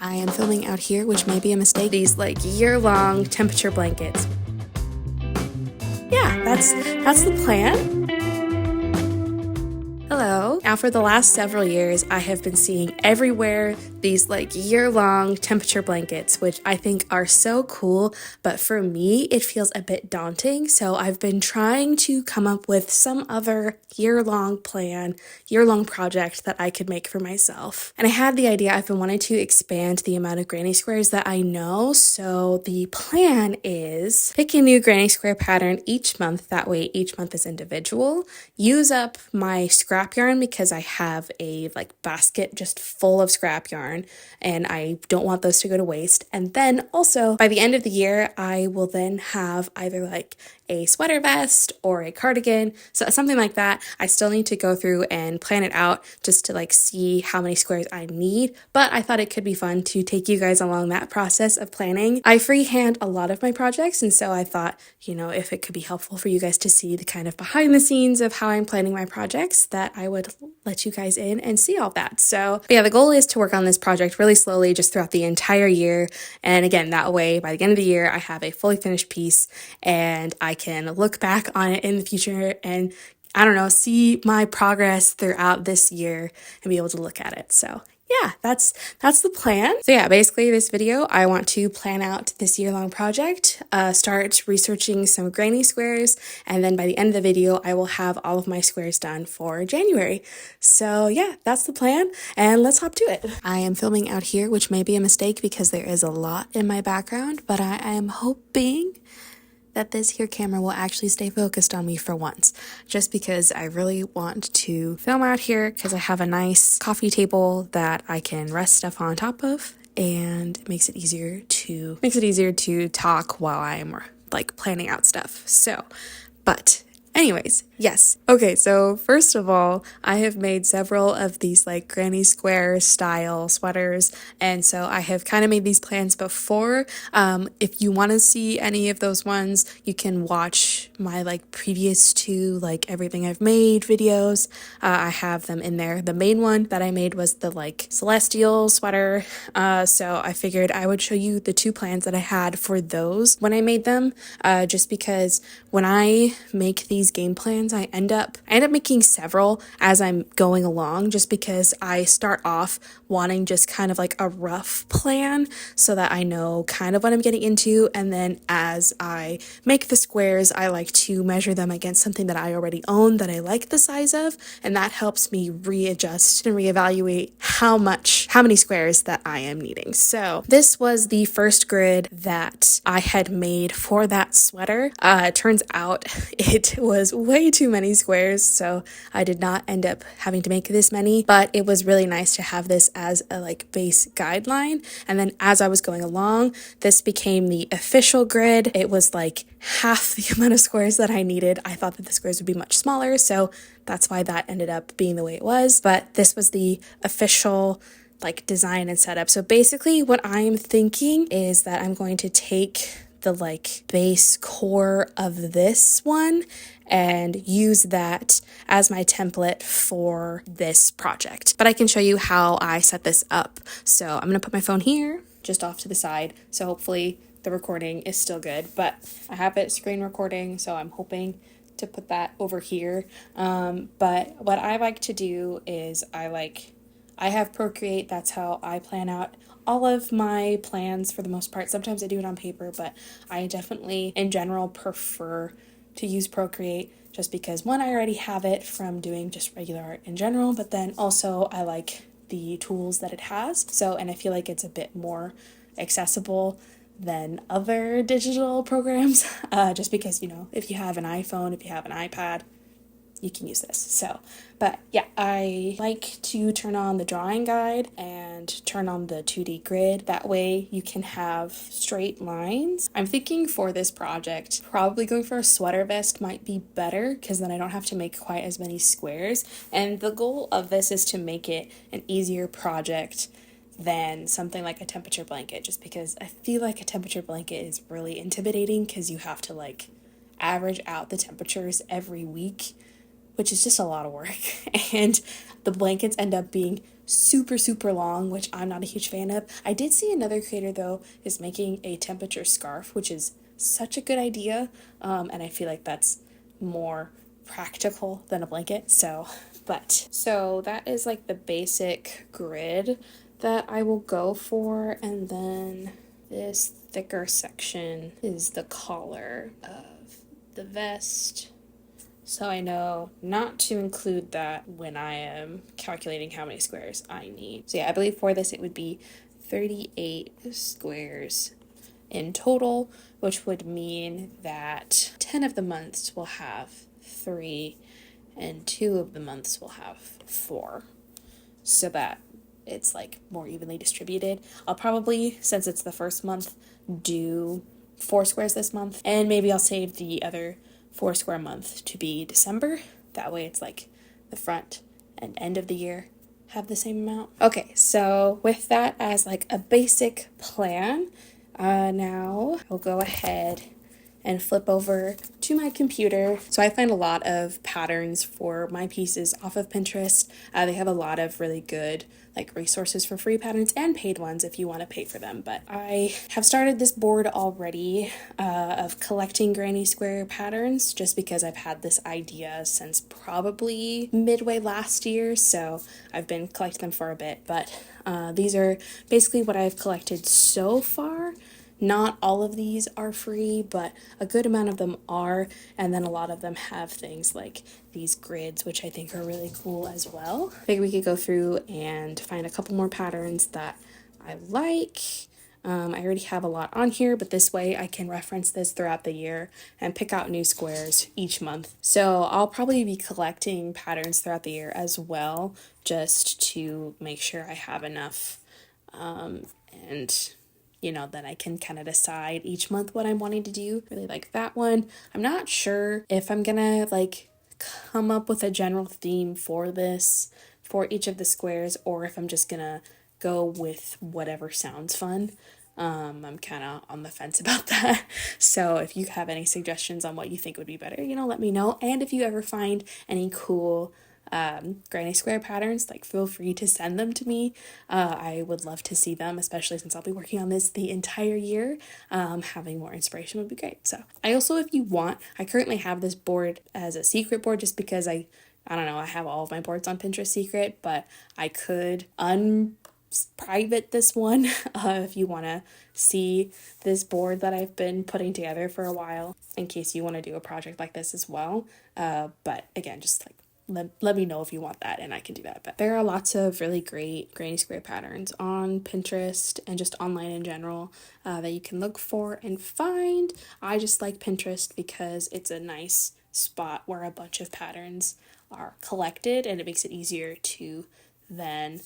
I am filming out here, which may be a mistake. These like year-long temperature blankets. Yeah, that's the plan. Hello. Now for the last several years, I have been seeing everywhere these like year-long temperature blankets, which I think are so cool, but for me, it feels a bit daunting. So I've been trying to come up with some other year-long plan, year-long project that I could make for myself. And I had the idea, I've been wanting to expand the amount of granny squares that I know. So the plan is pick a new granny square pattern each month. That way each month is individual. Use up my scrap yarn because I have a like basket just full of scrap yarn and I don't want those to go to waste. And then also by the end of the year, I will then have either like a sweater vest or a cardigan, so something like that. I still need to go through and plan it out just to like see how many squares I need, but I thought it could be fun to take you guys along that process of planning. I freehand a lot of my projects, and so I thought, you know, if it could be helpful for you guys to see the kind of behind the scenes of how I'm planning my projects, that I would let you guys in and see all that. So yeah, the goal is to work on this project really slowly just throughout the entire year, and again, that way by the end of the year I have a fully finished piece and I can look back on it in the future and, I don't know, see my progress throughout this year and be able to look at it. So yeah, that's the plan. So yeah, basically this video, I want to plan out this year-long project, start researching some granny squares, and then by the end of the video, I will have all of my squares done for January. So yeah, that's the plan, and let's hop to it. I am filming out here, which may be a mistake because there is a lot in my background, but I am hoping that this here camera will actually stay focused on me for once, just because I really want to film out here because I have a nice coffee table that I can rest stuff on top of, and it makes it easier to talk while I'm like planning out stuff. So, but anyways, yes. Okay, so first of all, I have made several of these like granny square style sweaters, and so I have kind of made these plans before. If you want to see any of those ones, you can watch my like previous two like everything I've made videos. I have them in there. The main one that I made was the like celestial sweater, so I figured I would show you the two plans that I had for those when I made them, just because when I make these game plans, I end up making several as I'm going along, just because I start off wanting just kind of like a rough plan so that I know kind of what I'm getting into, and then as I make the squares, I like to measure them against something that I already own that I like the size of, and that helps me readjust and reevaluate how many squares that I am needing. So this was the first grid that I had made for that sweater. Turns out it was way too many squares, so I did not end up having to make this many, but it was really nice to have this as a like base guideline. And then as I was going along, this became the official grid. It was like half the amount of squares that I needed. I thought that the squares would be much smaller, so that's why that ended up being the way it was. But this was the official like design and setup. So basically what I'm thinking is that I'm going to take the like base core of this one and use that as my template for this project. But I can show you how I set this up. So I'm gonna put my phone here, just off to the side, so hopefully the recording is still good, but I have it screen recording, so I'm hoping to put that over here. But what I like to do is I have Procreate. That's how I plan out all of my plans for the most part. Sometimes I do it on paper, but I definitely in general prefer to use Procreate, just because one, I already have it from doing just regular art in general, but then also I like the tools that it has. So, and I feel like it's a bit more accessible than other digital programs, just because, you know, if you have an iPhone, if you have an iPad, you can use this. So, but yeah, I like to turn on the drawing guide and turn on the 2D grid. That way you can have straight lines. I'm thinking for this project, probably going for a sweater vest might be better, because then I don't have to make quite as many squares. And the goal of this is to make it an easier project than something like a temperature blanket, just because I feel like a temperature blanket is really intimidating because you have to like average out the temperatures every week, which is just a lot of work. And the blankets end up being super long, which I'm not a huge fan of. I did see another creator though is making a temperature scarf, which is such a good idea, and I feel like that's more practical than a blanket. So that is like the basic grid that I will go for, and then this thicker section is the collar of the vest. So I know not to include that when I am calculating how many squares I need. So yeah, I believe for this it would be 38 squares in total, which would mean that 10 of the months will have 3 and 2 of the months will have 4. So that it's like more evenly distributed. I'll probably, since it's the first month, do 4 squares this month, and maybe I'll save the other 4 square month to be December. That way it's like the front and end of the year have the same amount. Okay, so with that as like a basic plan, now I'll go ahead and flip over to my computer. So I find a lot of patterns for my pieces off of Pinterest. They have a lot of really good like resources for free patterns and paid ones if you want to pay for them. But I have started this board already of collecting granny square patterns just because I've had this idea since probably midway last year. So I've been collecting them for a bit, but these are basically what I've collected so far. Not all of these are free, but a good amount of them are, and then a lot of them have things like these grids, which I think are really cool as well. I think we could go through and find a couple more patterns that I like. I already have a lot on here, but this way I can reference this throughout the year and pick out new squares each month. So I'll probably be collecting patterns throughout the year as well, just to make sure I have enough, and you know, then I can kind of decide each month what I'm wanting to do. Really like that one. I'm not sure if I'm gonna like come up with a general theme for this, for each of the squares, or if I'm just gonna go with whatever sounds fun. I'm kind of on the fence about that. So if you have any suggestions on what you think would be better, you know, let me know. And if you ever find any cool granny square patterns, like feel free to send them to me. I would love to see them, especially since I'll be working on this the entire year. Having more inspiration would be great. So I also, if you want, I currently have this board as a secret board just because I don't know, I have all of my boards on Pinterest secret, but I could private this one if you want to see this board that I've been putting together for a while, in case you want to do a project like this as well. But again, just like let me know if you want that and I can do that. But there are lots of really great granny square patterns on Pinterest and just online in general that you can look for and find. I just like Pinterest because it's a nice spot where a bunch of patterns are collected and it makes it easier to then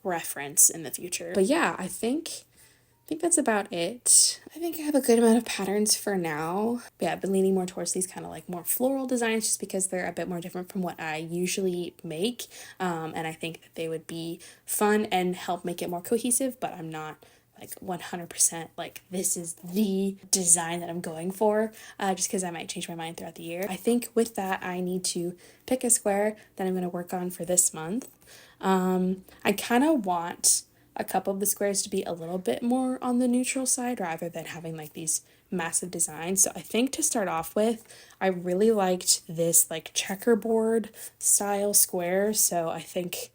reference in the future. But yeah, I think that's about it. I think I have a good amount of patterns for now. But yeah, I've been leaning more towards these kind of like more floral designs just because they're a bit more different from what I usually make. And I think that they would be fun and help make it more cohesive, but I'm not like 100% like this is the design that I'm going for, just because I might change my mind throughout the year. I think with that I need to pick a square that I'm going to work on for this month. I kind of want a couple of the squares to be a little bit more on the neutral side rather than having like these massive designs. So I think to start off with, I really liked this like checkerboard style square. So I think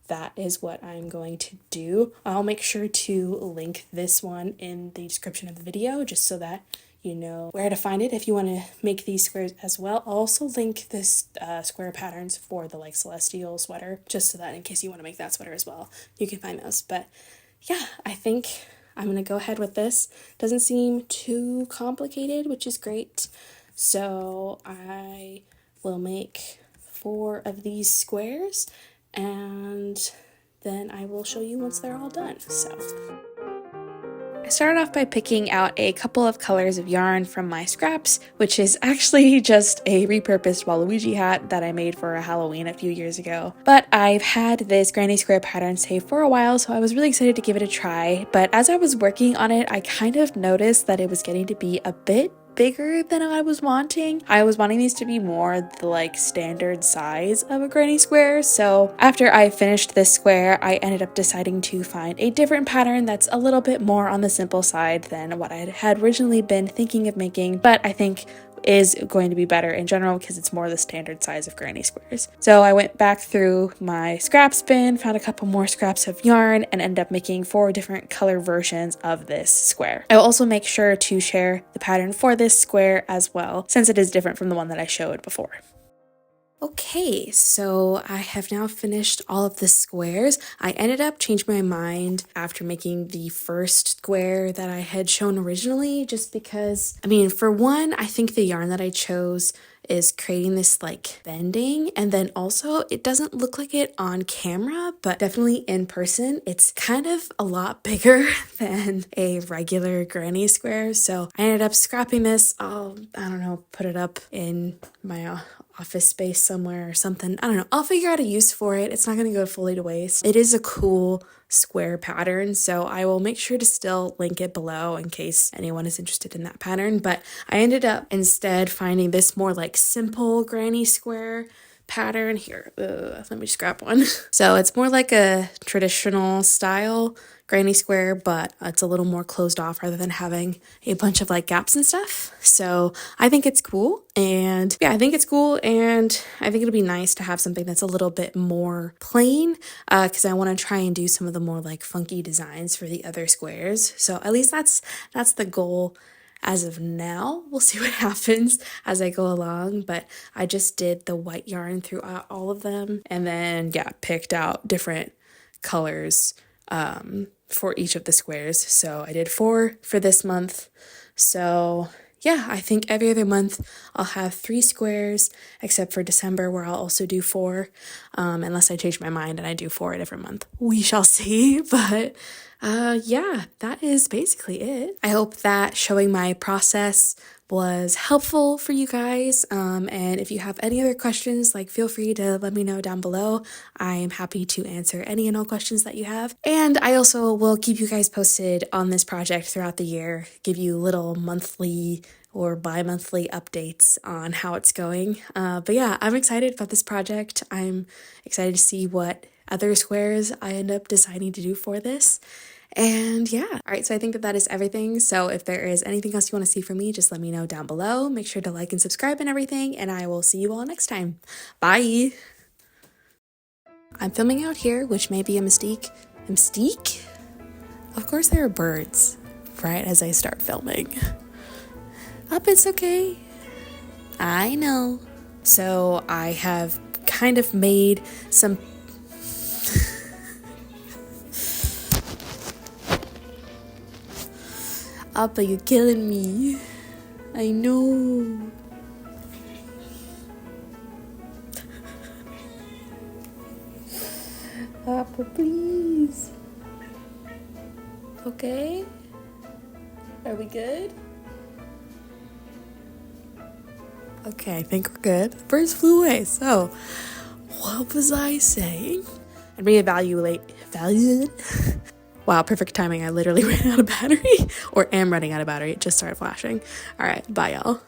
that is what I'm going to do. I'll make sure to link this one in the description of the video just so that you know where to find it if you want to make these squares as well. I'll also link this square patterns for the like celestial sweater just so that in case you want to make that sweater as well, you can find those. But yeah, I think I'm going to go ahead with this. Doesn't seem too complicated, which is great. So I will make 4 of these squares and then I will show you once they're all done. So I started off by picking out a couple of colors of yarn from my scraps, which is actually just a repurposed Waluigi hat that I made for a Halloween a few years ago. But I've had this granny square pattern saved for a while, so I was really excited to give it a try. But as I was working on it, I kind of noticed that it was getting to be a bit bigger than I was wanting. I was wanting these to be more the like standard size of a granny square. So after I finished this square, I ended up deciding to find a different pattern that's a little bit more on the simple side than what I had originally been thinking of making, but I think is going to be better in general because it's more the standard size of granny squares. So I went back through my scraps bin, found a couple more scraps of yarn, and ended up making 4 different color versions of this square. I will also make sure to share the pattern for this square as well, since it is different from the one that I showed before. Okay, so I have now finished all of the squares. I ended up changing my mind after making the first square that I had shown originally, just because, I mean, for one, I think the yarn that I chose is creating this like bending, and then also it doesn't look like it on camera, but definitely in person it's kind of a lot bigger than a regular granny square. So I ended up scrapping this. I don't know, put it up in my office space somewhere or something. I don't know. I'll figure out a use for it. It's not going to go fully to waste. It is a cool square pattern, so I will make sure to still link it below in case anyone is interested in that pattern. But I ended up instead finding this more like simple granny square pattern here. Let me just grab one. So it's more like a traditional style granny square, but it's a little more closed off rather than having a bunch of like gaps and stuff. So I think it's cool, and yeah, I think it's cool, and I think it'll be nice to have something that's a little bit more plain, because I want to try and do some of the more like funky designs for the other squares. So at least that's the goal. As of now, we'll see what happens as I go along, but I just did the white yarn throughout all of them, and then yeah, picked out different colors for each of the squares. So I did 4 for this month. So yeah, I think every other month I'll have 3 squares, except for December where I'll also do 4, unless I change my mind and I do 4 a different month. We shall see, but yeah, that is basically it. I hope that showing my process was helpful for you guys, and if you have any other questions, like feel free to let me know down below. I am happy to answer any and all questions that you have, and I also will keep you guys posted on this project throughout the year, give you little monthly or bi-monthly updates on how it's going. But yeah, I'm excited about this project. I'm excited to see what other squares I end up deciding to do for this. And yeah, all right, so I think that is everything. So if there is anything else you want to see from me, just let me know down below. Make sure to like and subscribe and everything, and I will see you all next time. Bye! I'm filming out here, which may be a mistake. A mistake? Of course there are birds right as I start filming. It's okay. I know. So I have kind of made some Appa, you're killing me. I know. Appa, please. Okay? Are we good? Okay, I think we're good. The birds flew away, so what was I saying? And reevaluate. Wow, perfect timing. I literally ran out of battery, or am running out of battery. It just started flashing. All right, bye y'all.